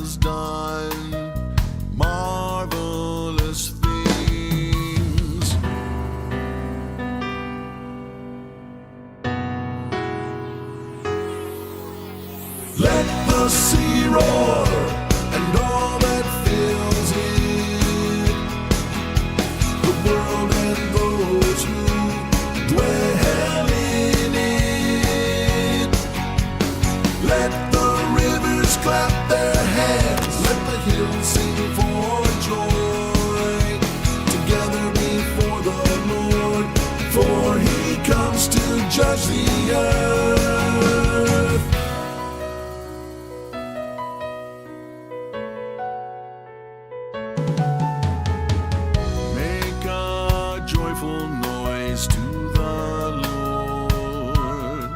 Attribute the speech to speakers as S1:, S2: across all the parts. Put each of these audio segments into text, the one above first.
S1: has done marvelous things. Let the sea roar and all that fills it, the world and those who dwell in it. Let the rivers clap their hands, let the hills sing for joy, together before the Lord, for he comes to judge the earth. Make a joyful noise to the Lord.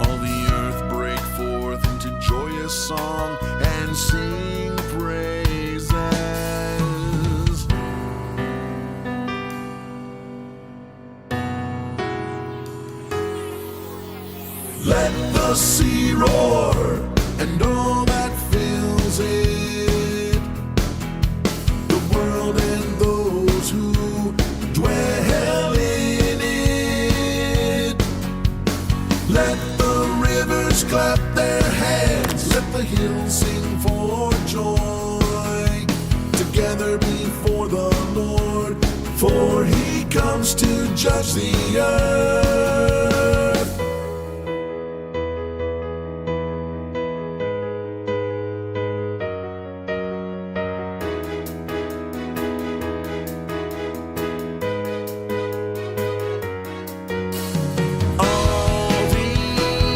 S1: All the earth break forth into joyous song and sing praises. Let the sea roar and all that fills it, the world and those who dwell in it. Let the rivers clap their hands, let the hills sing for joy, together before the Lord, for he comes to judge the earth. All the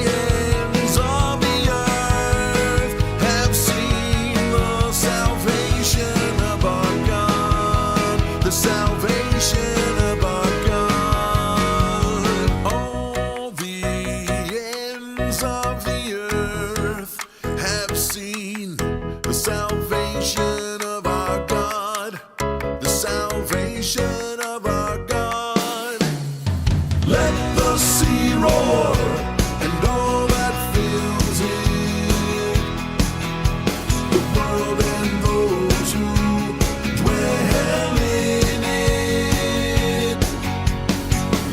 S1: ends of the earth have seen the salvation of our God, the salvation of our God. All the ends of the earth have seen the salvation of our God, the salvation of our God. Let the sea roar and all that fills it, the world and those who dwell in it.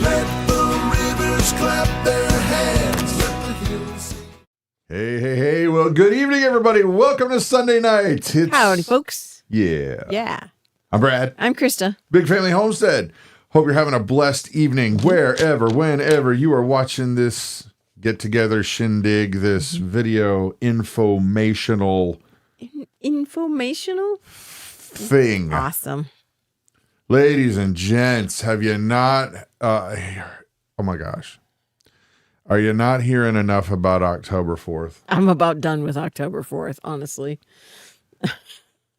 S1: Let the rivers clap their hands, let the hills sing.
S2: Hey. Well, good evening, everybody. Welcome to Sunday night. It's,
S3: Howdy, folks.
S2: Yeah.
S3: Yeah.
S2: I'm Brad.
S3: I'm Krista.
S2: Big Family Homestead. Hope you're having a blessed evening wherever, whenever you are watching this get-together shindig, this video informational
S3: Informational?
S2: thing.
S3: Awesome.
S2: Ladies and gents, have you not... oh, my gosh. Are you not hearing enough about October 4th?
S3: I'm about done with October 4th, honestly.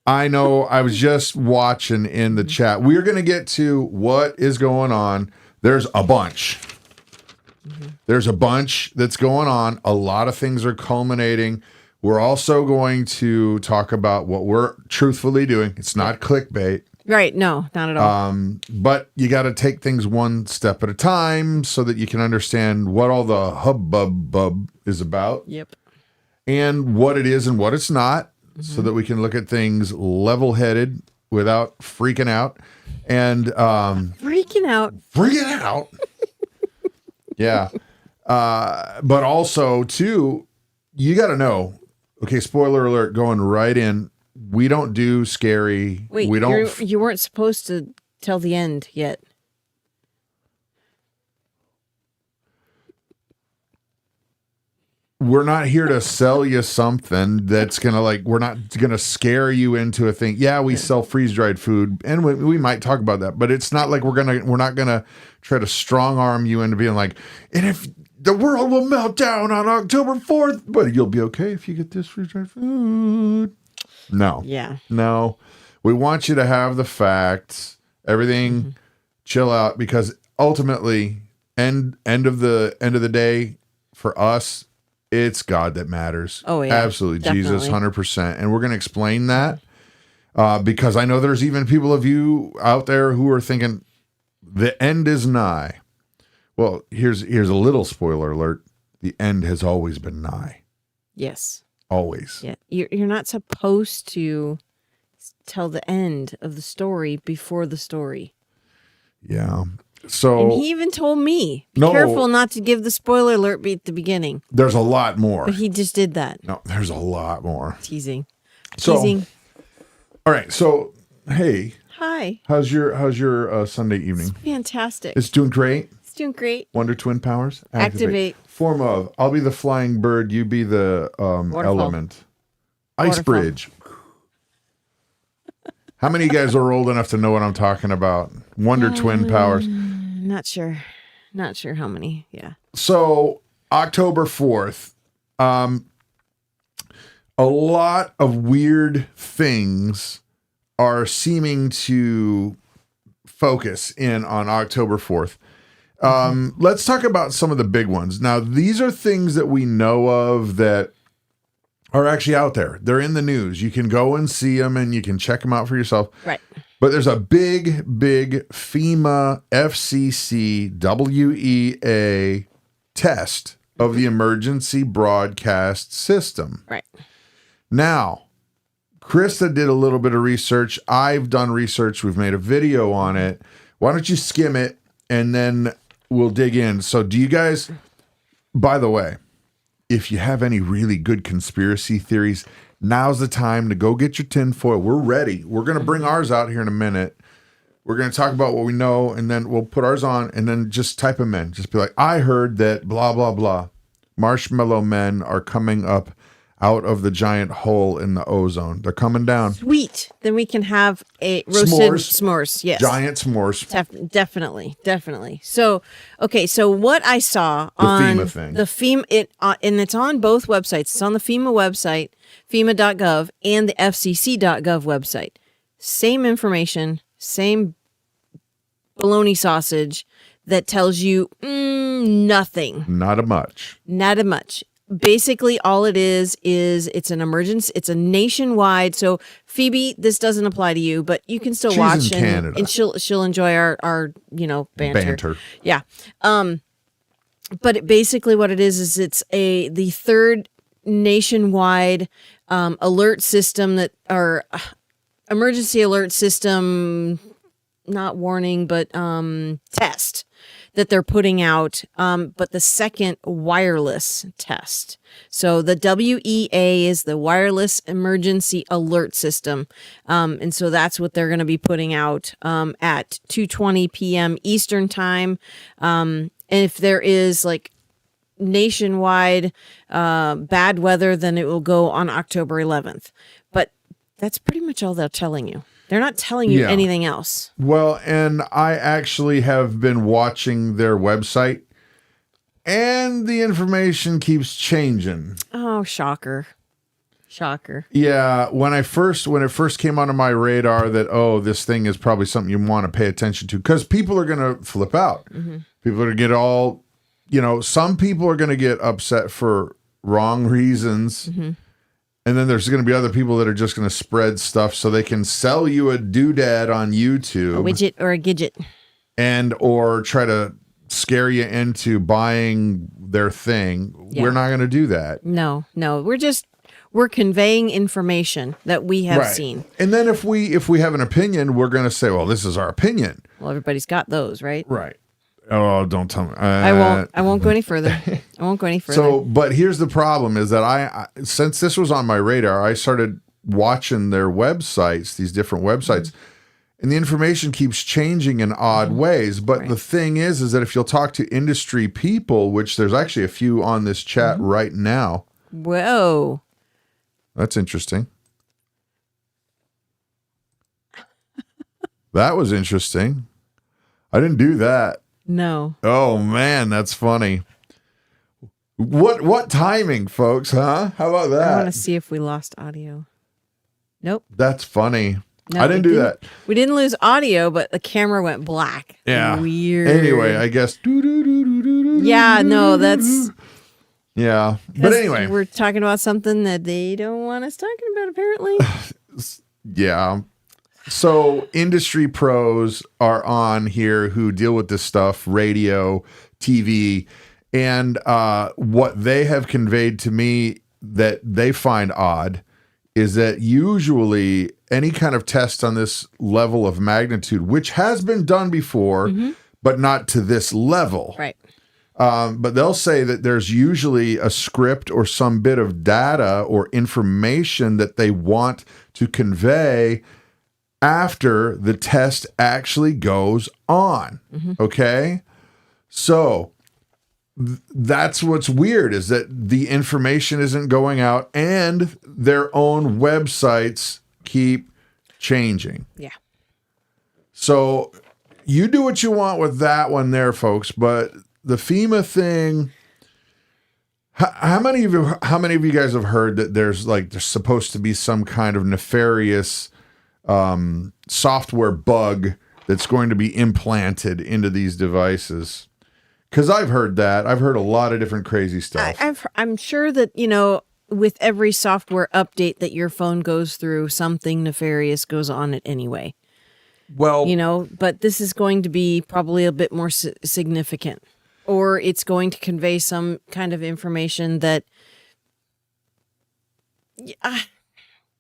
S2: I know. I was just watching in the chat. We're going to get to what is going on. There's a bunch. There's a bunch that's going on. A lot of things are culminating. We're also going to talk about what we're truthfully doing. It's not clickbait.
S3: Right. No, not at all.
S2: But you got to take things one step at a time so that you can understand what all the hubbub is about.
S3: Yep.
S2: And what it is and what it's not, so that we can look at things level-headed without freaking out. And
S3: Freaking out.
S2: freaking out. Yeah. But also, too, you got to know, okay, spoiler alert, going right in, we don't do scary.
S3: Wait,
S2: we don't.
S3: you weren't supposed to tell the end yet.
S2: We're not here to sell you something that's going to we're not going to scare you into a thing. Yeah, we sell freeze-dried food, and we might talk about that, but it's not like we're not going to try to strong arm you into being like, and if the world will melt down on October 4th, but you'll be okay if you get this freeze-dried food. No.
S3: Yeah.
S2: No. We want you to have the facts, everything, chill out, because ultimately, end of the day, for us, it's God that matters.
S3: Oh, yeah.
S2: Absolutely.
S3: Definitely.
S2: Jesus, 100%. And we're going to explain that because I know there's even people of you out there who are thinking the end is nigh. Well, here's a little spoiler alert. The end has always been nigh.
S3: Yes.
S2: Always.
S3: Yeah, you're not supposed to tell the end of the story before the story.
S2: Yeah. So
S3: And he even told me, be
S2: No.
S3: careful not to give the spoiler alert at the beginning.
S2: there's a lot more.
S3: But he just did that.
S2: No, there's a lot more.
S3: Teasing.
S2: So,
S3: Teasing.
S2: all right. So, hey,
S3: Hi.
S2: how's your Sunday evening?
S3: Fantastic.
S2: It's doing great.
S3: It's doing great.
S2: Wonder Twin Powers.
S3: Activate.
S2: Form of. I'll be the flying bird. You be the element. Ice
S3: Waterfall.
S2: bridge. How many of you guys are old enough to know what I'm talking about? Wonder Twin Powers.
S3: Not sure. Not sure how many. Yeah.
S2: So October 4th, a lot of weird things are seeming to focus in on October 4th. Let's talk about some of the big ones. Now, these are things that we know of that are actually out there. They're in the news. You can go and see them and you can check them out for yourself.
S3: Right.
S2: But there's a big FEMA FCC WEA test of the emergency broadcast system.
S3: Right.
S2: Now, Christa did a little bit of research. I've done research. We've made a video on it. Why don't you skim it and then we'll dig in. So do you guys, by the way, if you have any really good conspiracy theories, now's the time to go get your tinfoil. We're ready. We're going to bring ours out here in a minute. We're going to talk about what we know, and then we'll put ours on, and then just type them in. Just be like, I heard that blah, blah, blah. Marshmallow men are coming up out of the giant hole in the ozone. They're coming down.
S3: Sweet. Then we can have a roasted s'mores. Yes.
S2: Giant s'mores.
S3: Definitely. So, okay. So what I saw on
S2: FEMA thing.
S3: the FEMA, and it's on both websites. It's on the FEMA website, FEMA.gov, and the FCC.gov website. Same information, same bologna sausage that tells you nothing.
S2: Not a much.
S3: Not a much. Basically, all it is it's an emergency. It's a nationwide. So, Phoebe, this doesn't apply to you, but you can still
S2: She's
S3: watch
S2: in Canada.
S3: and she'll enjoy our banter. Yeah. But basically, what it is it's the third nationwide alert system emergency alert system, not warning, but test that they're putting out, but the second wireless test. So the WEA is the Wireless Emergency Alert System. And so that's what they're going to be putting out at 2:20 p.m. Eastern Time. And if there is like nationwide bad weather, then it will go on October 11th. But that's pretty much all they're telling you. They're not telling you anything else.
S2: Well, and I actually have been watching their website, and the information keeps changing.
S3: Oh, shocker.
S2: Yeah, when it first came onto my radar that, this thing is probably something you want to pay attention to, because people are going to flip out. Mm-hmm. People are going to get all, some people are going to get upset for wrong reasons. Mm-hmm. And then there's going to be other people that are just going to spread stuff so they can sell you a doodad on YouTube.
S3: A widget or a gidget.
S2: Or try to scare you into buying their thing. Yeah. We're not going to do that.
S3: No. We're conveying information that we have seen.
S2: And then if we have an opinion, we're going to say, well, this is our opinion.
S3: Well, everybody's got those, right?
S2: Right. Oh, don't tell me.
S3: I won't go any further.
S2: So, but here's the problem is that I since this was on my radar, I started watching their websites, these different websites, and the information keeps changing in odd ways. But the thing is that if you'll talk to industry people, which there's actually a few on this chat right now.
S3: Whoa.
S2: That's interesting. That was interesting. I didn't do that.
S3: No.
S2: Oh man, that's funny. What timing, folks, huh? How about that?
S3: I want to see if we lost audio. Nope.
S2: That's funny.
S3: No,
S2: I didn't do that.
S3: We didn't lose audio, but the camera went black.
S2: Yeah.
S3: Weird.
S2: Anyway, I guess.
S3: Yeah, no, that's.
S2: Yeah. But anyway.
S3: We're talking about something that they don't want us talking about, apparently.
S2: Yeah. So industry pros are on here who deal with this stuff, radio, TV, and what they have conveyed to me that they find odd is that usually any kind of test on this level of magnitude, which has been done before, but not to this level.
S3: Right.
S2: But they'll say that there's usually a script or some bit of data or information that they want to convey after the test actually goes on. Okay? So that's what's weird, is that the information isn't going out and their own websites keep changing.
S3: Yeah.
S2: So you do what you want with that one there, folks, but the FEMA thing, how many of you guys have heard that there's supposed to be some kind of nefarious software bug that's going to be implanted into these devices? Because I've heard that. I've heard a lot of different crazy stuff.
S3: I'm sure that, with every software update that your phone goes through, something nefarious goes on it anyway.
S2: Well,
S3: But this is going to be probably a bit more significant, or it's going to convey some kind of information that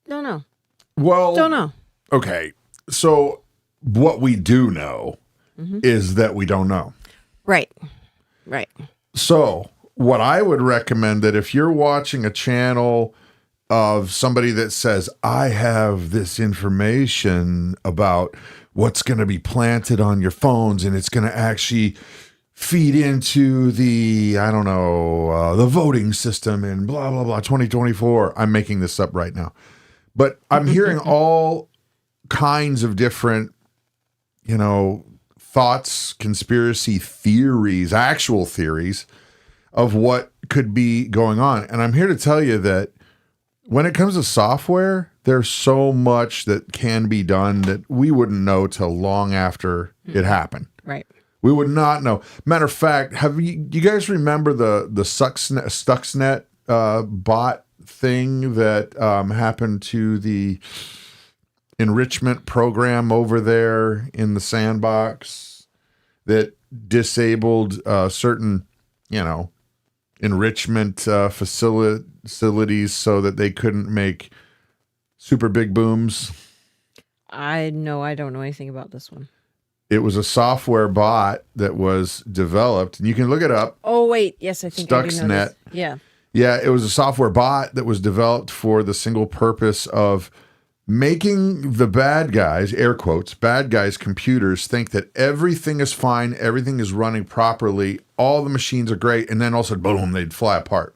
S3: don't know.
S2: Well,
S3: Don't know.
S2: Okay. So what we do know is that we don't know.
S3: Right. Right.
S2: So what I would recommend, that if you're watching a channel of somebody that says, I have this information about what's going to be planted on your phones and it's going to actually feed into the, the voting system in blah, blah, blah, 2024. I'm making this up right now. But I'm hearing all kinds of different, thoughts, conspiracy theories, actual theories of what could be going on. And I'm here to tell you that when it comes to software, there's so much that can be done that we wouldn't know till long after it happened.
S3: Right.
S2: We would not know. Matter of fact, do you guys remember the Stuxnet bot thing that happened to the enrichment program over there in the sandbox that disabled certain, enrichment facilities so that they couldn't make super big booms?
S3: I don't know anything about this one.
S2: It was a software bot that was developed, and you can look it up.
S3: Oh, wait. Yes, I think I do know
S2: Stuxnet.
S3: this. Yeah.
S2: Yeah, it was a software bot that was developed for the single purpose of making the bad guys, air quotes, bad guys' computers think that everything is fine, everything is running properly, all the machines are great, and then all of a sudden, boom, they'd fly apart.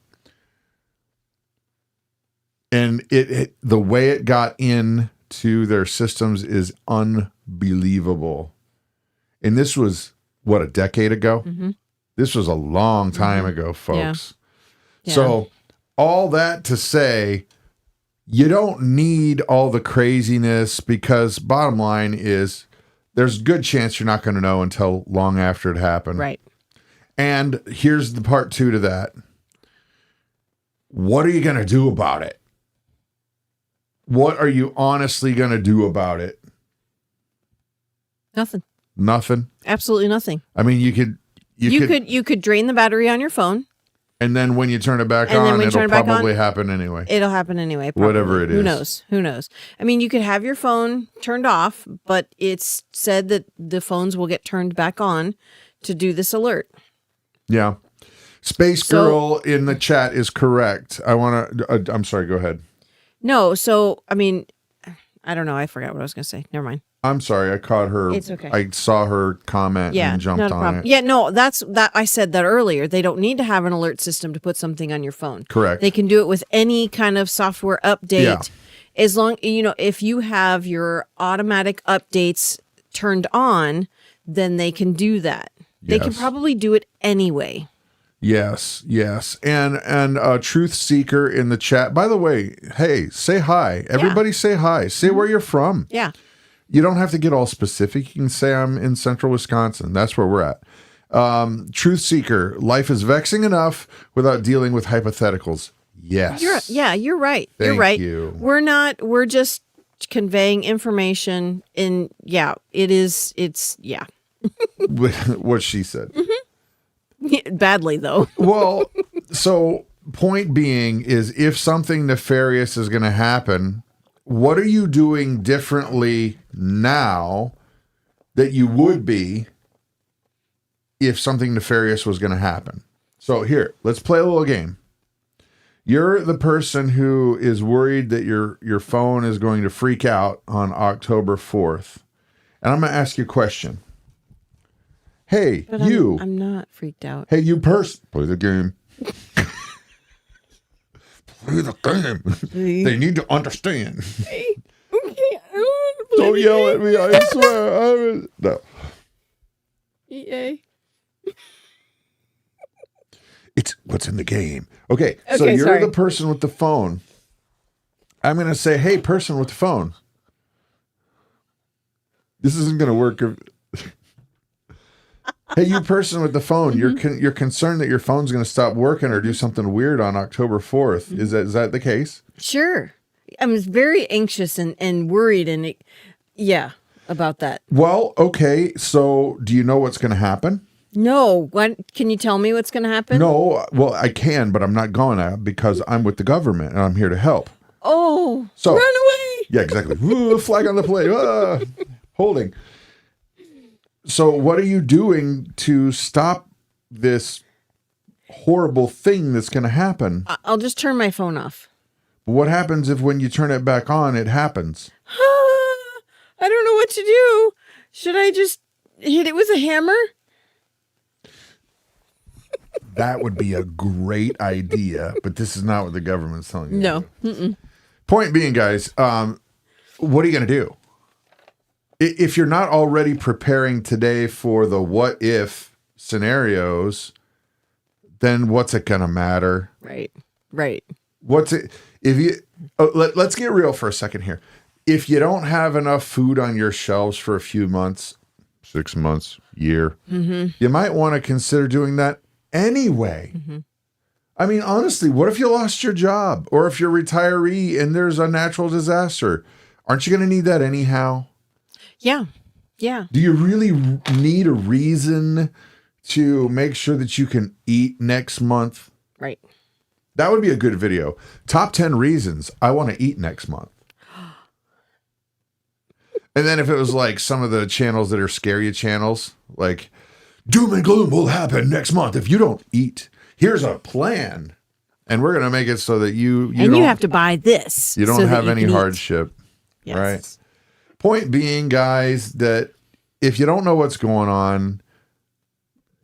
S2: And the way it got into their systems is unbelievable. And this was, a decade ago? This was a long time ago, folks.
S3: Yeah.
S2: So all that to say, you don't need all the craziness, because bottom line is there's a good chance you're not going to know until long after it happened.
S3: Right.
S2: And here's the part 2 to that. What are you going to do about it? What are you honestly going to do about it?
S3: Nothing.
S2: Nothing.
S3: Absolutely nothing.
S2: I mean, you could
S3: drain the battery on your phone.
S2: And then when you turn it back on, it'll probably happen anyway.
S3: It'll happen anyway. Probably.
S2: Whatever it is.
S3: Who knows? I mean, you could have your phone turned off, but it's said that the phones will get turned back on to do this alert.
S2: Yeah. Space Girl in the chat is correct. I'm sorry, go ahead.
S3: No, so, I mean, I don't know. I forgot what I was going to say. Never mind.
S2: I'm sorry. I caught her.
S3: It's okay.
S2: I saw her comment and jumped
S3: not a
S2: on
S3: problem.
S2: it.
S3: Yeah, no, that's that. I said that earlier. They don't need to have an alert system to put something on your phone.
S2: Correct.
S3: They can do it with any kind of software update.
S2: Yeah.
S3: As long, if you have your automatic updates turned on, then they can do that. They can
S2: Yes.
S3: probably do it anyway.
S2: Yes. And Truth Seeker in the chat. By the way, hey, say hi. Everybody say hi. Say where you're from.
S3: Yeah.
S2: You don't have to get all specific. You can say I'm in central Wisconsin. That's where we're at. Truth Seeker, life is vexing enough without dealing with hypotheticals. Yes.
S3: You're right. You're
S2: Thank
S3: right.
S2: you.
S3: We're just conveying information it's
S2: What she said.
S3: badly though.
S2: Well, so point being is if something nefarious is going to happen, what are you doing differently now that you would be if something nefarious was going to happen? So here, let's play a little game. You're the person who is worried that your phone is going to freak out on October 4th. And I'm going to ask you a question. Hey,
S3: But
S2: you.
S3: I'm not freaked out.
S2: Hey, you person. Play the game. Play the game. They need to understand.
S3: Okay, I don't want to play
S2: Don't
S3: the
S2: yell at
S3: game.
S2: me. I swear. No.
S3: EA.
S2: It's what's in the game. Okay, so
S3: Okay,
S2: you're
S3: sorry.
S2: the person with the phone. I'm going to say, hey, person with the phone. This isn't going to work. Hey, you person with the phone, you're concerned that your phone's going to stop working or do something weird on October 4th. Is that the case?
S3: Sure. I'm very anxious and worried about that.
S2: Well, okay, so do you know what's going to happen?
S3: No. Can you tell me what's going to happen?
S2: No, well, I can, but I'm not going to because I'm with the government and I'm here to help.
S3: Oh,
S2: So-
S3: run away.
S2: Yeah, exactly. Ooh, flag on the plate. Holding. So what are you doing to stop this horrible thing that's going to happen?
S3: I'll just turn my phone off.
S2: What happens if when you turn it back on, it happens?
S3: I don't know what to do. Should I just hit it with a hammer?
S2: That would be a great idea, but this is not what the government's telling you.
S3: No.
S2: to do. Point being, guys, what are you going to do? If you're not already preparing today for the what if scenarios, then what's it going to matter?
S3: Right.
S2: What's it? If you let's get real for a second here. If you don't have enough food on your shelves for a few months, 6 months, year, you might want to consider doing that anyway. I mean, honestly, what if you lost your job or if you're a retiree and there's a natural disaster? Aren't you going to need that anyhow?
S3: Yeah.
S2: Do you really need a reason to make sure that you can eat next month?
S3: Right.
S2: That would be a good video. Top 10 reasons I want to eat next month. And then if it was like some of the channels that are scary channels, like doom and gloom will happen next month if you don't eat. Here's a plan. And we're going to make it so that you
S3: have to buy this.
S2: you don't
S3: so that
S2: have
S3: you
S2: any
S3: can eat.
S2: hardship.
S3: Yes.
S2: Right. Point being, guys, that if you don't know what's going on,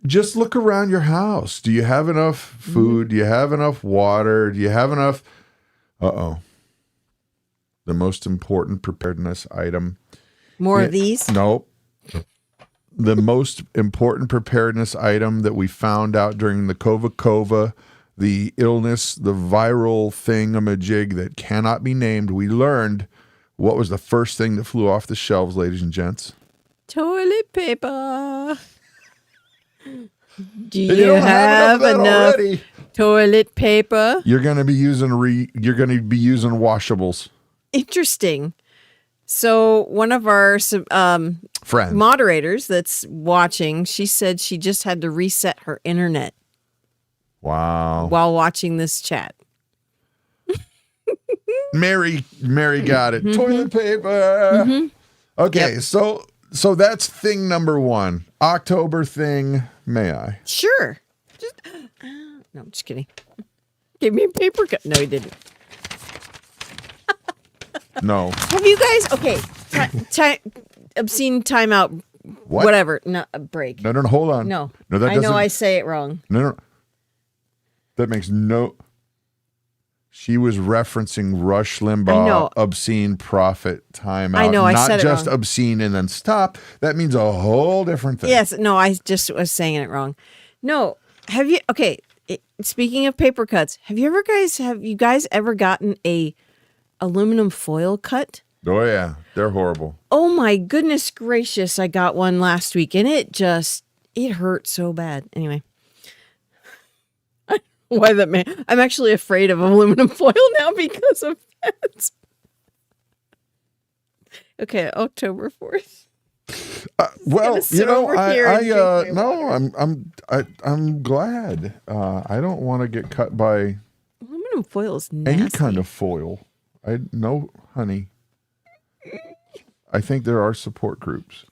S2: just look around your house. Do you have enough food? Do you have enough water? Do you have enough? The most important preparedness item.
S3: More of these?
S2: Nope. The most important preparedness item that we found out during the COVID, the illness, the viral thingamajig that cannot be named, we learned what was the first thing that flew off the shelves, ladies and gents.
S3: Toilet paper. Do
S2: And
S3: you
S2: don't
S3: have
S2: of that
S3: enough
S2: already.
S3: toilet paper?
S2: You're going to be using washables.
S3: Interesting. So one of our
S2: Friends.
S3: moderators that's watching, she said she just had to reset her internet
S2: Wow.
S3: while watching this chat.
S2: Mary got it. Toilet paper. Okay,
S3: Yep.
S2: so that's thing number one. October thing, may I?
S3: Sure. No, I'm just kidding. Give me a paper cut. No, he didn't.
S2: No.
S3: Have you guys? Okay. Obscene timeout.
S2: What?
S3: Whatever. No, a break.
S2: No, hold on.
S3: No.
S2: No, that
S3: I
S2: doesn't.
S3: know I say it wrong.
S2: No. That makes no. She was referencing Rush
S3: I know.
S2: Limbaugh, obscene profit timeout.
S3: I know, I
S2: not
S3: said it
S2: just
S3: wrong.
S2: obscene and then stop. That means a whole different thing.
S3: Yes. No, I just was saying it wrong. No. Have you? Okay. Speaking of paper cuts, have you guys ever gotten a aluminum foil cut?
S2: Oh yeah, they're horrible.
S3: Oh my goodness gracious! I got one last week and it hurt so bad. Anyway, why that man? I'm actually afraid of aluminum foil now because of that. Okay, October 4th.
S2: Well,
S3: gonna sit over here and drink my water.
S2: I'm glad. I don't want to get cut by
S3: Aluminum foil is nasty.
S2: Any kind of foil. No, honey. I think there are support groups.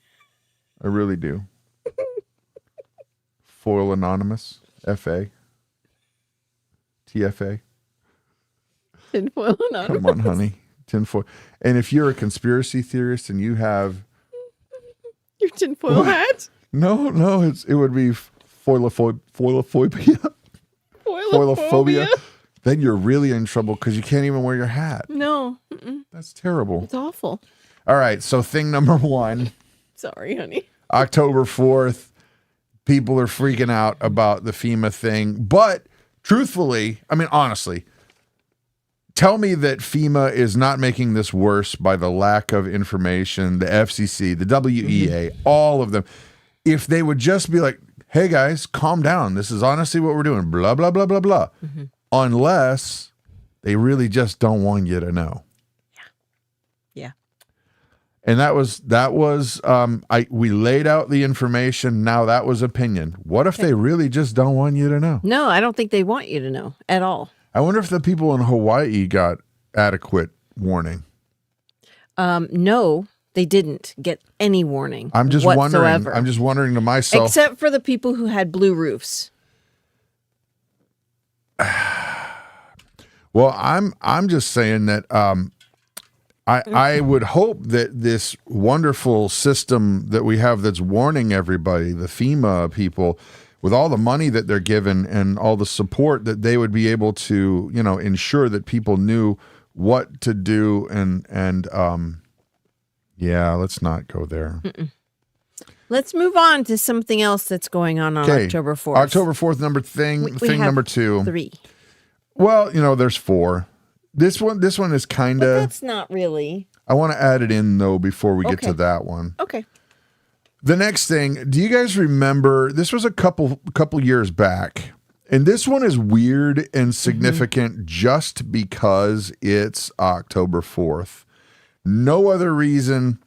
S2: I really do. Foil Anonymous, FA, TFA.
S3: Tinfoil Anonymous.
S2: Come on, honey. Tinfoil. And if you're a conspiracy theorist and you have
S3: Your tinfoil hat.
S2: no, it would be foilophobia. Foilophobia. Then you're really in trouble because you can't even wear your hat.
S3: No.
S2: That's terrible.
S3: It's awful.
S2: All right, so thing number 1,
S3: Sorry, honey.
S2: October 4th, people are freaking out about the FEMA thing. But truthfully, I mean, honestly, tell me that FEMA is not making this worse by the lack of information, the FCC, the WEA, all of them. If they would just be like, hey, guys, calm down. This is honestly what we're doing, blah, blah, blah, blah, blah. Unless they really just don't want you to know.
S3: Yeah.
S2: And we laid out the information. Now that was opinion. What if they really just don't want you to know?
S3: No, I don't think they want you to know at all.
S2: I wonder if the people in Hawaii got adequate warning.
S3: No, they didn't get any warning.
S2: I'm just
S3: whatsoever.
S2: wondering to myself.
S3: Except for the people who had blue roofs.
S2: Well, I'm just saying that I would hope that this wonderful system that we have that's warning everybody, the FEMA people, with all the money that they're given and all the support, that they would be able to, ensure that people knew what to do. And yeah, let's not go there.
S3: Let's move on to something else that's going on October 4th.
S2: October 4th, thing number 2.
S3: 3.
S2: Well, there's 4. This one is kind
S3: But
S2: of.
S3: that's not really.
S2: I want to add it in though before we get
S3: Okay.
S2: to that one.
S3: Okay.
S2: The next thing, do you guys remember? This was a couple years back, and this one is weird and significant just because it's October 4th. No other reason.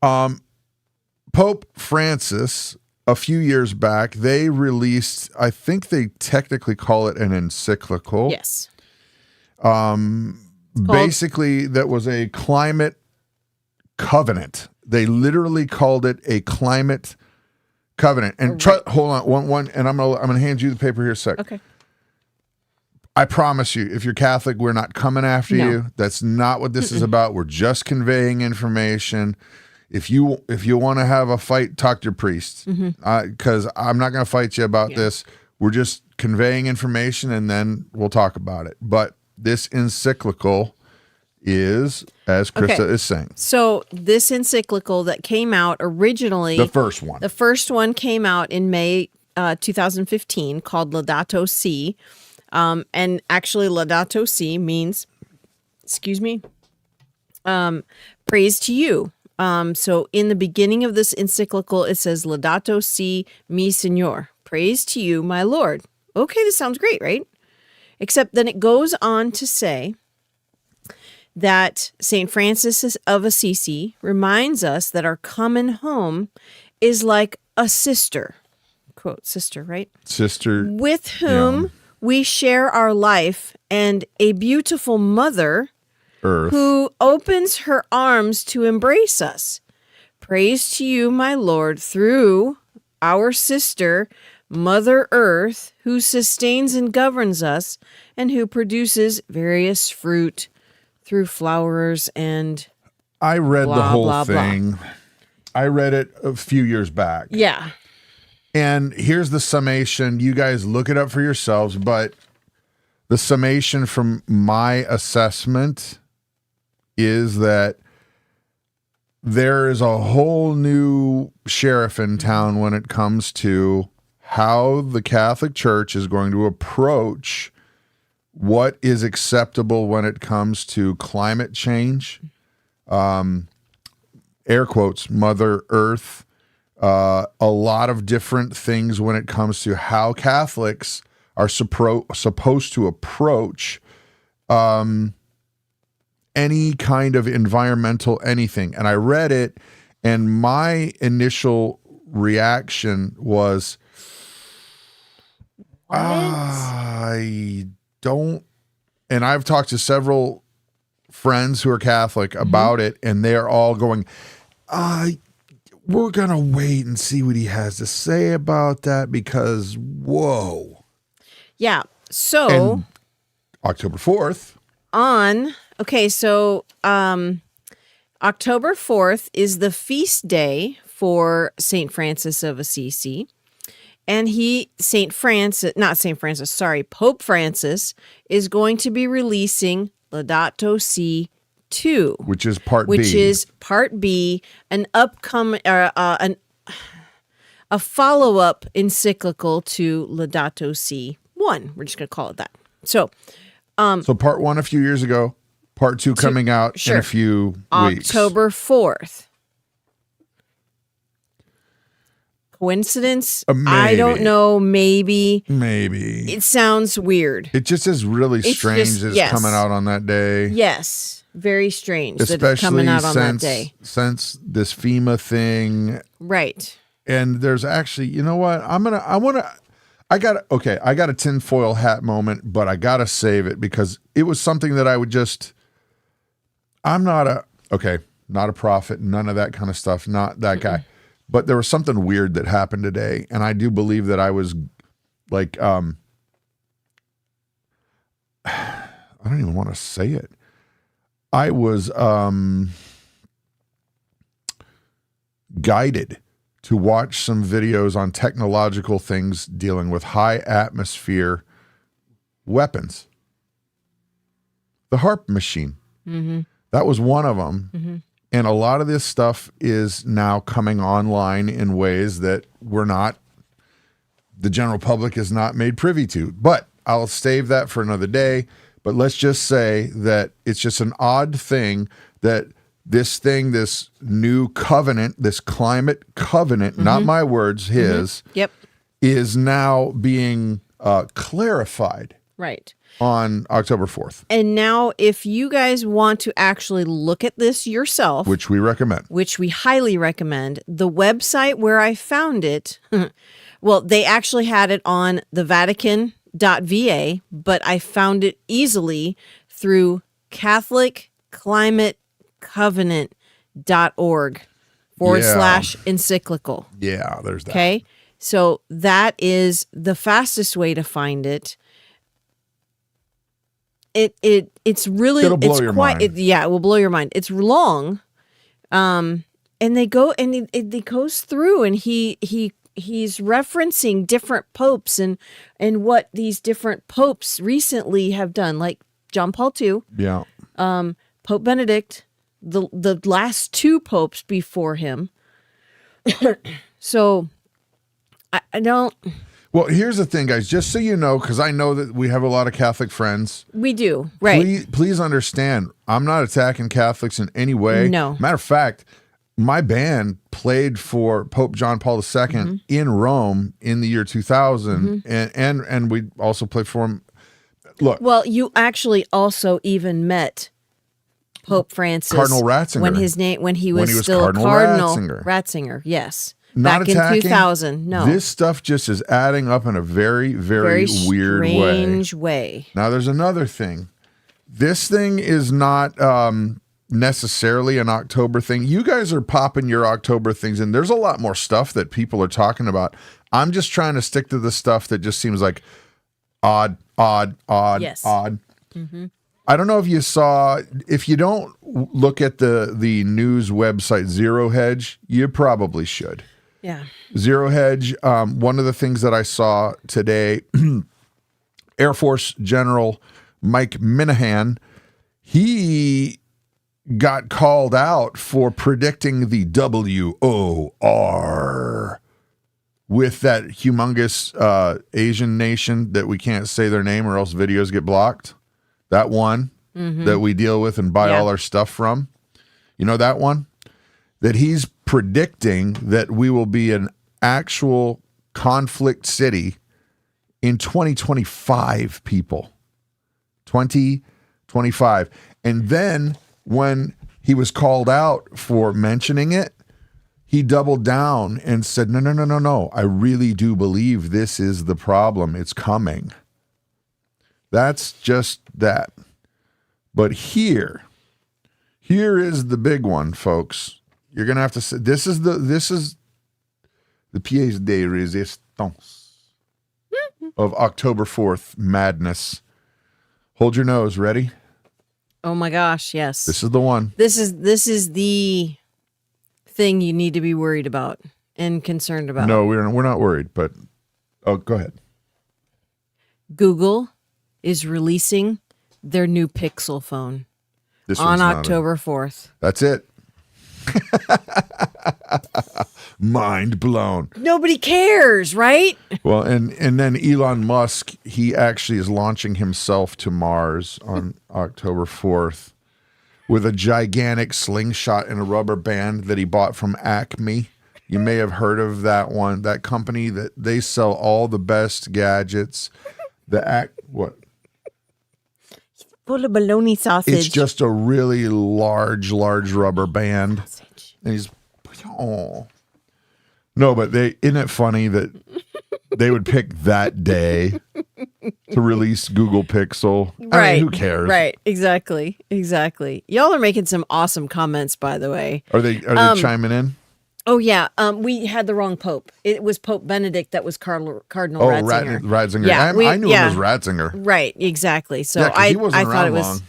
S2: Pope Francis, a few years back, they released, I think they technically call it an encyclical.
S3: Yes.
S2: Basically, that was a climate covenant. They literally called it a climate covenant. And hold on, one, and I'm gonna hand you the paper here a sec.
S3: Okay.
S2: I promise you, if you're Catholic, we're not coming after you. That's not what this is about. We're just conveying information. If you want to have a fight, talk to your priest, because I'm not going to fight you about this. We're just conveying information, and then we'll talk about it. But this encyclical is, as Christa is saying.
S3: So this encyclical that came out originally,
S2: The first one
S3: came out in May 2015, called Laudato Si. And actually Laudato Si means, praise to you. So in the beginning of this encyclical, it says Laudato Si mi Señor, praise to you, my Lord. Okay, this sounds great, right? Except then it goes on to say that St. Francis of Assisi reminds us that our common home is like a sister, quote, sister, right?
S2: Sister.
S3: With whom we share our life, and a beautiful mother,
S2: Earth,
S3: who opens her arms to embrace us. Praise to you, my Lord, through our sister, Mother Earth, who sustains and governs us, and who produces various fruit through flowers and
S2: I read
S3: blah,
S2: the whole
S3: blah, blah.
S2: thing. I read it a few years back.
S3: Yeah.
S2: And here's the summation. You guys look it up for yourselves, but the summation from my assessment is that there is a whole new sheriff in town when it comes to how the Catholic Church is going to approach what is acceptable when it comes to climate change, air quotes, Mother Earth, a lot of different things when it comes to how Catholics are supposed to approach any kind of environmental anything. And I read it, and my initial reaction was, I don't, and I've talked to several friends who are Catholic about it, and they're all going, we're going to wait and see what he has to say about that because, whoa.
S3: Yeah. So
S2: And October 4th.
S3: October 4th is the feast day for St. Francis of Assisi. And Pope Francis is going to be releasing Laudato Si 2,
S2: Which is part B.
S3: which is part B, an upcoming, a follow-up encyclical to Laudato Si 1. We're just going to call it that. So
S2: So part 1 a few years ago, part 2 coming out in a few weeks.
S3: October 4th. Coincidence? I don't know. Maybe. It sounds weird.
S2: It just is really strange that it's coming out on that day.
S3: Yes. Very strange that it's
S2: Especially
S3: coming out on that day.
S2: since this FEMA thing.
S3: Right.
S2: And there's actually, you know what? I got a tinfoil hat moment, but I got to save it because it was something that I would I'm not a prophet, none of that kind of stuff, not that guy. But there was something weird that happened today, and I do believe that I was like, I don't even want to say it. I was guided to watch some videos on technological things dealing with high atmosphere weapons. The HARP machine. That was one of them. And a lot of this stuff is now coming online in ways that the general public is not made privy to. But I'll save that for another day. But let's just say that it's just an odd thing that this new covenant, this climate covenant, not my words, his, is now being clarified.
S3: Right.
S2: On October 4th.
S3: And now, if you guys want to actually look at this yourself,
S2: which we recommend,
S3: which we highly recommend, the website where I found it, well, they actually had it on the Vatican.va, but I found it easily through CatholicClimateCovenant.org/encyclical.
S2: Yeah, there's that.
S3: Okay. So that is the fastest way to find it. It's really,
S2: it'll blow your mind.
S3: It will blow your mind. It's long. And they go and it goes through and he's referencing different popes and what these different popes recently have done, like John Paul II. Yeah. Pope Benedict, the last two popes before him. So I don't.
S2: Well, here's the thing, guys, just so you know, because I know that we have a lot of Catholic friends.
S3: We do, right.
S2: Please understand, I'm not attacking Catholics in any way.
S3: No.
S2: Matter of fact, my band played for Pope John Paul II in Rome in the year 2000, and we also played for him. Look.
S3: Well, you actually also even met Pope Francis.
S2: Cardinal Ratzinger.
S3: When he was still Cardinal Ratzinger, yes.
S2: Not
S3: back in 2000. No.
S2: This stuff just is adding up in a very, very weird
S3: way.
S2: Now, there's another thing. This thing is not necessarily an October thing. You guys are popping your October things, and there's a lot more stuff that people are talking about. I'm just trying to stick to the stuff that just seems like odd.
S3: Yes.
S2: Odd. I don't know if you saw, if you don't look at the news website Zero Hedge, you probably should.
S3: Yeah.
S2: Zero Hedge, one of the things that I saw today, Air Force General Mike Minahan, he got called out for predicting the WOR with that humongous Asian nation that we can't say their name or else videos get blocked. That one that we deal with and buy all our stuff from. You know that one? That he's predicting that we will be an actual conflict city in 2025, people. 2025. And then when he was called out for mentioning it, he doubled down and said, no. I really do believe this is the problem. It's coming. That's just that. But here is the big one, folks. You're gonna have to say this is the pièce de résistance of October 4th madness. Hold your nose. Ready?
S3: Oh my gosh, yes.
S2: This is the one.
S3: This is the thing you need to be worried about and concerned about.
S2: No, we're not worried, but go ahead.
S3: Google is releasing their new Pixel phone
S2: This
S3: on
S2: one's not
S3: October 4th.
S2: That's it. Mind blown.
S3: Nobody cares, right?
S2: Well, and then Elon Musk, he actually is launching himself to Mars on October 4th with a gigantic slingshot and a rubber band that he bought from Acme. You may have heard of that one, that company that they sell all the best gadgets. What?
S3: Full of bologna sausage.
S2: It's just a really large rubber band. And he's, no, but isn't it funny that they would pick that day to release Google Pixel?
S3: Right.
S2: I mean, who cares?
S3: Right. Exactly. Y'all are making some awesome comments, by the way.
S2: Are they chiming in?
S3: Oh yeah. We had the wrong Pope. It was Pope Benedict that was Cardinal Ratzinger.
S2: Ratzinger.
S3: Yeah,
S2: I knew him as Ratzinger.
S3: Right. Exactly. So
S2: Yeah, 'cause he wasn't
S3: I thought it
S2: around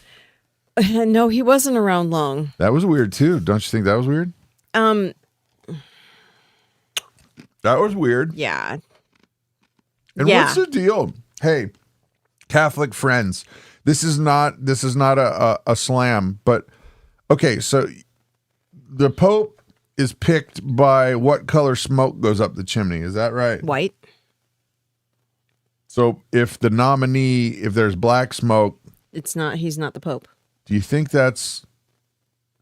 S3: was.
S2: long.
S3: No, he wasn't around long.
S2: That was weird too. Don't you think that was weird? That was weird.
S3: Yeah.
S2: And what's the deal? Hey, Catholic friends, this is not a slam, but okay, so the Pope is picked by what color smoke goes up the chimney. Is that right?
S3: White.
S2: So if there's black smoke,
S3: He's not the Pope.
S2: do you think that's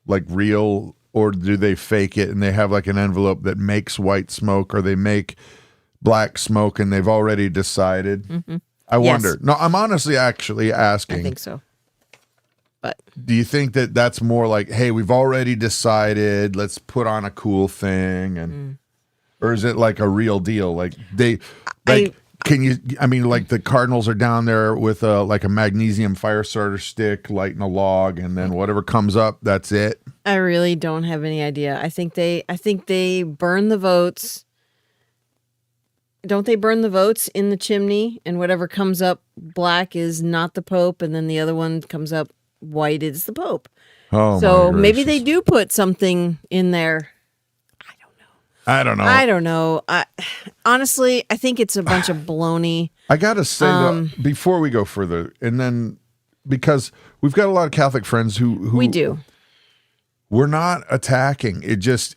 S2: like real, or do they fake it and they have like an envelope that makes white smoke, or they make black smoke and they've already decided?
S3: Mm-hmm.
S2: I wonder. No, I'm honestly actually asking.
S3: I think so. But
S2: Do you think that that's more like, hey, we've already decided, let's put on a cool thing, and or is it like a real deal? Like like the Cardinals are down there with like a magnesium fire starter stick, lighting a log, and then whatever comes up, that's it.
S3: I really don't have any idea. I think they burn the votes. Don't they burn the votes in the chimney, and whatever comes up black is not the Pope, and then the other one comes up white is the Pope.
S2: Oh,
S3: so
S2: my
S3: maybe
S2: gracious.
S3: they do put something in there.
S2: I don't know.
S3: I don't know. Honestly, I think it's a bunch of baloney.
S2: I gotta say though, before we go further, and then because we've got a lot of Catholic friends who
S3: We do.
S2: We're not attacking.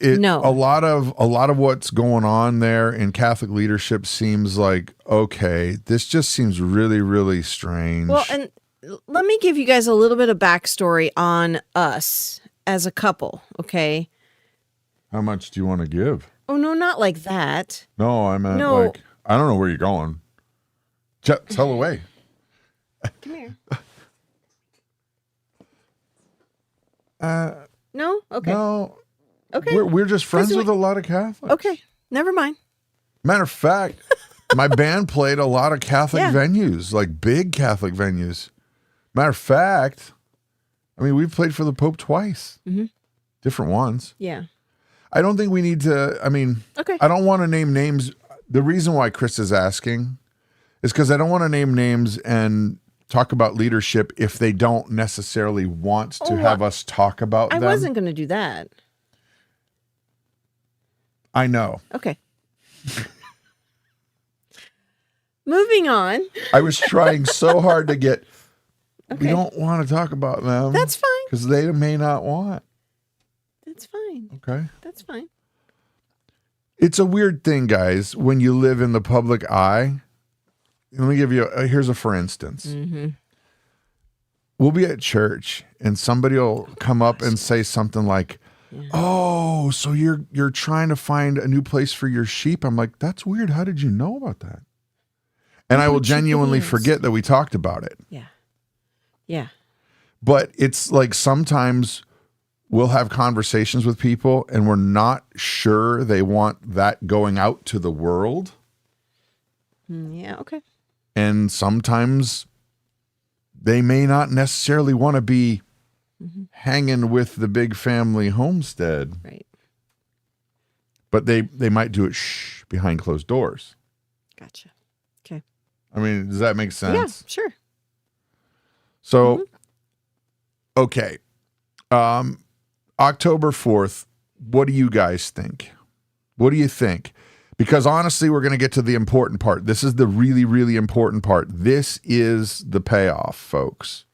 S3: No.
S2: A lot of what's going on there in Catholic leadership seems like, okay, this just seems really, really strange.
S3: Well, and let me give you guys a little bit of backstory on us as a couple, okay?
S2: How much do you want to give?
S3: Oh, no, not like that.
S2: No, I meant
S3: No.
S2: like, I don't know where you're going. Tell away.
S3: Come here. No? Okay.
S2: No.
S3: Okay.
S2: We're just friends
S3: Listen,
S2: with a lot of Catholics.
S3: Okay. Never mind.
S2: Matter of fact, my band played a lot of Catholic
S3: Yeah.
S2: venues, like big Catholic venues. Matter of fact, I mean, we've played for the Pope twice. Different ones.
S3: Yeah.
S2: I don't think we need to, I mean,
S3: Okay.
S2: I don't want to name names. The reason why Chris is asking is because I don't want to name names and talk about leadership if they don't necessarily want to have us talk about
S3: I
S2: them.
S3: wasn't going to do that.
S2: I know.
S3: Okay. Moving on.
S2: I was trying so hard to get, we
S3: Okay.
S2: don't want to talk about them.
S3: That's fine.
S2: Because they may not want.
S3: That's fine.
S2: Okay.
S3: That's fine.
S2: It's a weird thing, guys, when you live in the public eye. Let me give you here's a for instance. We'll be at church and somebody will come up and say something like, "Oh, so you're trying to find a new place for your sheep?" I'm like, "That's weird. How did you know about that?" And I will genuinely forget that we talked about it.
S3: Yeah. Yeah.
S2: But it's like sometimes we'll have conversations with people and we're not sure they want that going out to the world.
S3: Yeah. Okay.
S2: And sometimes they may not necessarily want to be hanging with the Big Family Homestead,
S3: Right.
S2: but they might do it behind closed doors.
S3: Gotcha. Okay.
S2: I mean, does that make sense?
S3: Yeah, sure.
S2: So, okay. October 4th, what do you guys think? What do you think? Because honestly, we're going to get to the important part. This is the really, really important part. This is the payoff, folks.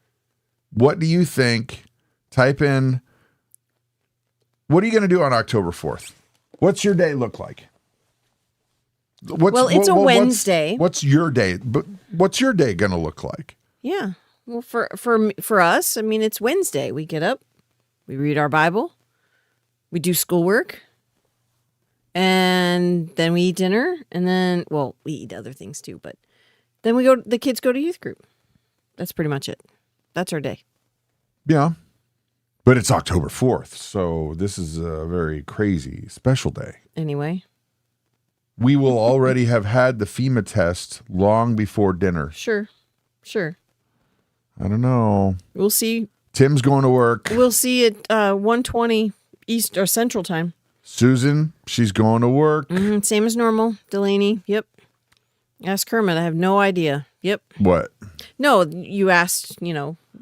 S2: What do you think? Type in, what are you going to do on October 4th? What's your day look like?
S3: It's a Wednesday.
S2: What's your day? But what's your day going to look like?
S3: Yeah. Well, for us, I mean, it's Wednesday. We get up, we read our Bible, we do schoolwork, and then we eat dinner, and then, well, we eat other things too, but then the kids go to youth group. That's pretty much it. That's our day.
S2: Yeah. But it's October 4th, so this is a very crazy special day.
S3: Anyway.
S2: We will already have had the FEMA test long before dinner.
S3: Sure.
S2: I don't know.
S3: We'll see.
S2: Tim's going to work.
S3: We'll see at 1:20 East or Central Time.
S2: Susan, she's going to work.
S3: Same as normal. Delaney, yep. Ask Kermit. I have no idea. Yep.
S2: What?
S3: No, you asked,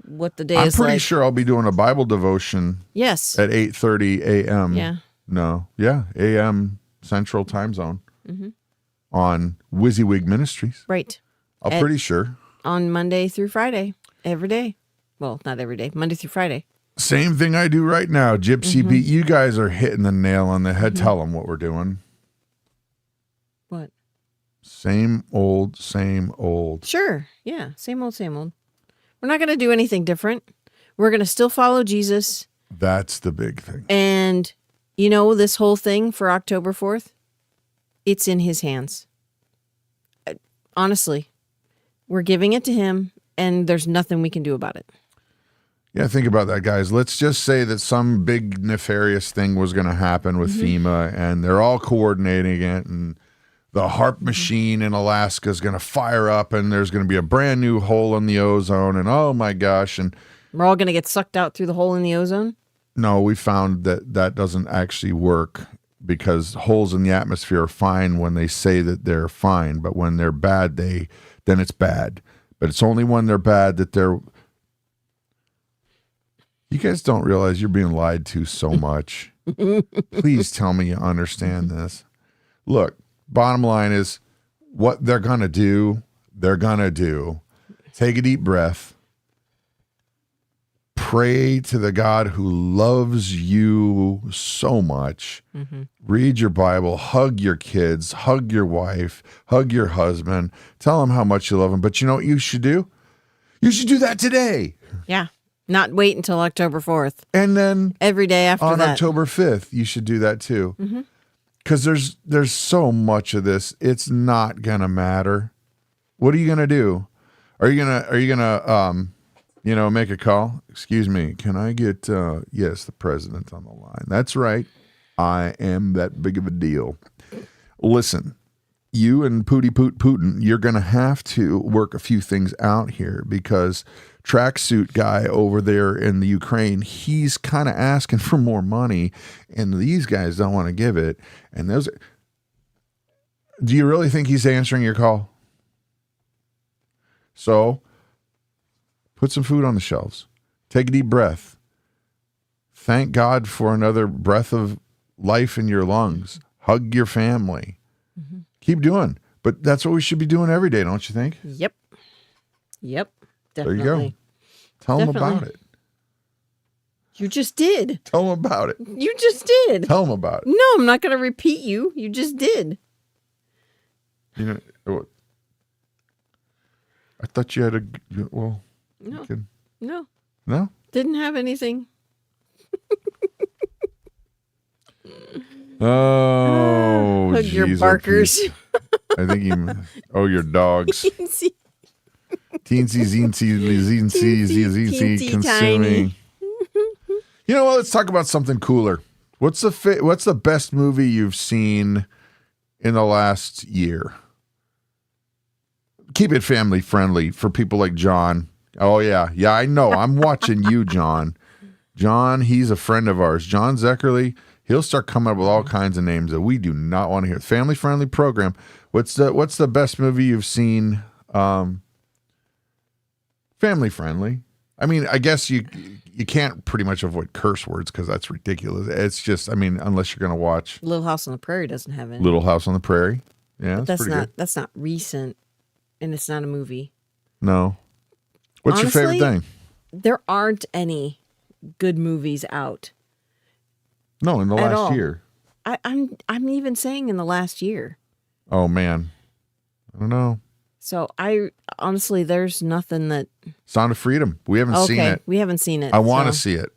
S3: what the day
S2: I'm
S3: is
S2: pretty
S3: like.
S2: sure I'll be doing a Bible devotion
S3: Yes.
S2: at 8:30 a.m.
S3: Yeah.
S2: No. Yeah. a.m. Central Time Zone on WYSIWYG Ministries.
S3: Right.
S2: I'm pretty sure.
S3: On Monday through Friday. Every day. Well, not every day. Monday through Friday.
S2: Same thing I do right now. Gypsy Beat, you guys are hitting the nail on the head. Tell them what we're doing.
S3: What?
S2: Same old, same old.
S3: Sure. Yeah. Same old, same old. We're not going to do anything different. We're going to still follow Jesus.
S2: That's the big thing.
S3: And, this whole thing for October 4th, it's in his hands. Honestly, we're giving it to him, and there's nothing we can do about it.
S2: Yeah, think about that, guys. Let's just say that some big nefarious thing was going to happen with FEMA, and they're all coordinating it, and the HARP machine in Alaska is going to fire up, and there's going to be a brand new hole in the ozone, and oh my gosh. And
S3: we're all going to get sucked out through the hole in the ozone?
S2: No, we found that doesn't actually work, because holes in the atmosphere are fine when they say that they're fine, but when they're bad, then it's bad. But it's only when they're bad that they're... You guys don't realize you're being lied to so much. Please tell me you understand this. Look, bottom line is, what they're going to do, they're going to do. Take a deep breath. Pray to the God who loves you so much. Read your Bible, hug your kids, hug your wife, hug your husband. Tell them how much you love them. But you know what you should do? You should do that today.
S3: Yeah. Not wait until October 4th.
S2: And then
S3: every day after
S2: on
S3: that.
S2: October 5th, you should do that too. Because there's so much of this, it's not gonna matter. What are you gonna do? Are you gonna make a call? Excuse me, can I get yes, the president on the line? That's right. I am that big of a deal. Listen, you and Putin, you're gonna have to work a few things out here, because tracksuit guy over there in the Ukraine, he's kind of asking for more money, and these guys don't want to give it. And do you really think he's answering your call? So put some food on the shelves. Take a deep breath. Thank God for another breath of life in your lungs. Hug your family. Keep doing. But that's what we should be doing every day, don't you think?
S3: Yep.
S2: There
S3: Definitely.
S2: you go. Tell them about it.
S3: You just did.
S2: Tell them about it.
S3: You just did.
S2: Tell them about it.
S3: No, I'm not going to repeat you. You just did.
S2: I thought you had a... Well...
S3: No.
S2: Okay.
S3: No.
S2: No?
S3: Didn't have anything.
S2: Oh,
S3: Hug your
S2: geez,
S3: barkers.
S2: I think your dogs.
S3: Teensy.
S2: Teensy, consuming. You know what? Let's talk about something cooler. What's the best movie you've seen in the last year? Keep it family friendly for people like John Oh, yeah. Yeah, I know. I'm watching you, John. John, he's a friend of ours. John Zeckerly, he'll start coming up with all kinds of names that we do not want to hear. Family-friendly program. What's the best movie you've seen family-friendly? I mean, I guess you can't pretty much avoid curse words because that's ridiculous. It's just, I mean, unless you're going to watch
S3: Little House on the Prairie doesn't have any.
S2: Little House on the Prairie. Yeah,
S3: But
S2: that's pretty good.
S3: that's not recent, and it's not a movie.
S2: No. What's
S3: Honestly,
S2: your favorite thing?
S3: There aren't any good movies out.
S2: No, in the
S3: at
S2: last
S3: all.
S2: year.
S3: I'm even saying in the last year.
S2: Oh, man. I don't know.
S3: So I honestly, there's nothing that.
S2: Sound of Freedom. We haven't seen it.
S3: We haven't seen it.
S2: I want to see it.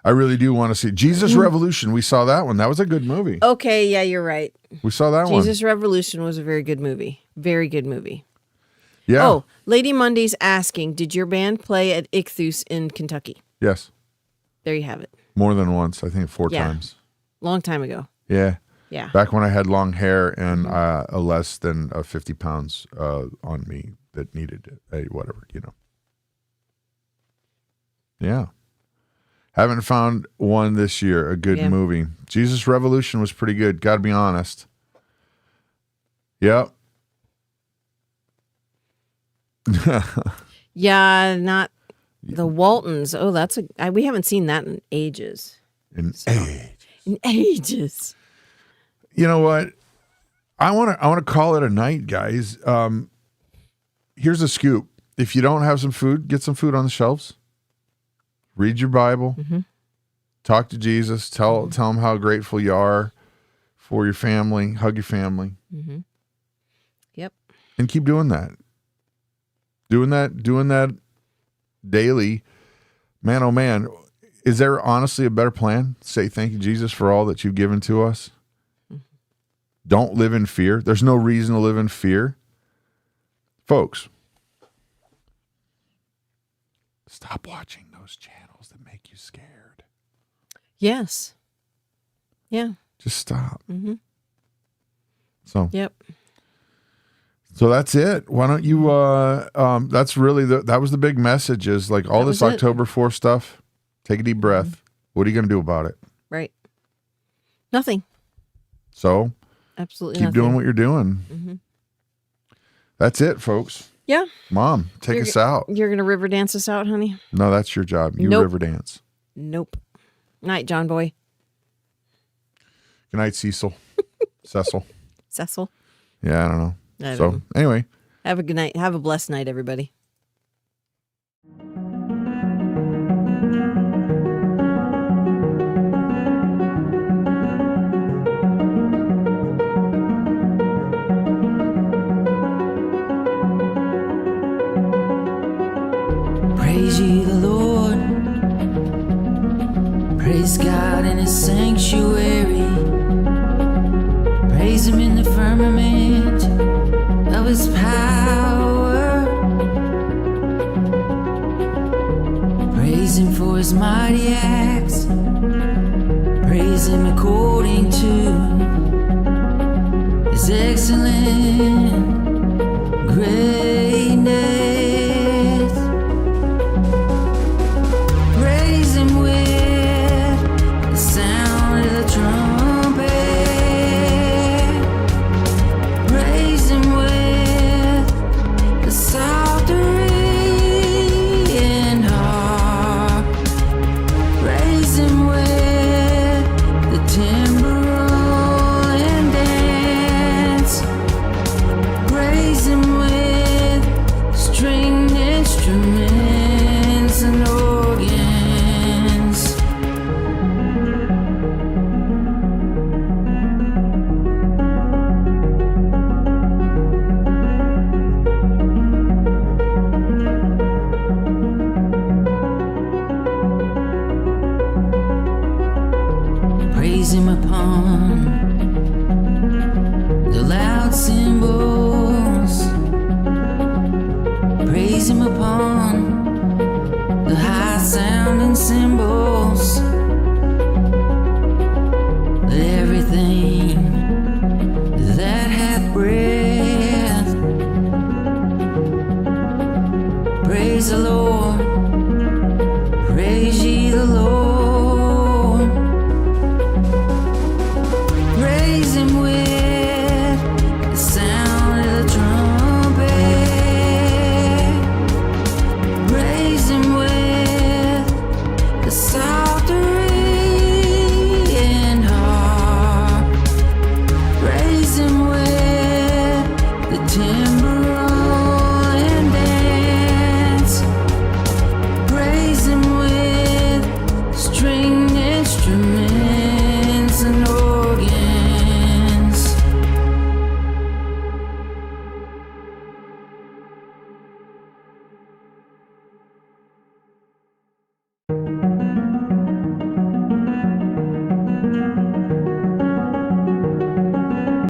S2: I really do want to see it. Jesus Revolution. We saw that one. That was a good movie.
S3: Okay, yeah, you're right.
S2: We saw that one.
S3: Jesus Revolution was a very good movie. Very good movie.
S2: Yeah.
S3: Oh, Lady Monday's asking, did your band play at Ichthus in Kentucky?
S2: Yes.
S3: There you have it.
S2: More than once. I think 4
S3: Yeah.
S2: times.
S3: Long time ago.
S2: Yeah.
S3: Yeah.
S2: Back when I had long hair and less than 50 pounds on me that needed whatever, you know. Yeah. Haven't found one this year, a good movie. Jesus Revolution was pretty good, got to be honest. Yep.
S3: Yeah, not the Waltons. Oh, we haven't seen that in ages.
S2: In
S3: ages.
S2: You know what? I want to call it a night, guys. Here's a scoop. If you don't have some food, get some food on the shelves. Read your Bible.
S3: Mm-hmm.
S2: Talk to Jesus. Tell him how grateful you are for your family. Hug your family.
S3: Mm-hmm. Yep.
S2: And keep doing that. Doing that daily. Man, oh man. Is there honestly a better plan? Say thank you, Jesus, for all that you've given to us. Don't live in fear. There's no reason to live in fear. Folks, stop watching those channels that make you scared.
S3: Yes. Yeah.
S2: Just stop.
S3: Mm-hmm.
S2: So,
S3: Yep.
S2: So that's it. Why don't you, that's really, that was the big message is like all
S3: That
S2: this
S3: was it.
S2: October 4th stuff, take a deep breath.
S3: Mm-hmm.
S2: What are you going to do about it?
S3: Right. Nothing.
S2: So
S3: Absolutely
S2: keep
S3: nothing.
S2: doing what you're doing.
S3: Mm-hmm.
S2: That's it, folks.
S3: Yeah.
S2: Mom, take us out.
S3: You're going to river dance us out, honey?
S2: No, that's your job. You
S3: Nope.
S2: river dance.
S3: Nope. Night, John boy.
S2: Good night, Cecil. Cecil.
S3: Cecil.
S2: Yeah, I don't know.
S3: I don't
S2: So
S3: know.
S2: anyway,
S3: Have a good night. Have a blessed night, everybody.
S4: Praise ye the Lord. Praise God in his sanctuary. Praise him in the firmament of his power. Praise him for his mighty acts. Praise him according to his excellent greatness. Praise him with the sound of the trumpet. Praise him with the psaltery and harp. Praise him with the timbrel and dance. Praise him with stringed instruments and organs. Praise him upon the loud cymbals. Praise him upon the high sounding cymbals. Let everything that hath breath praise animal.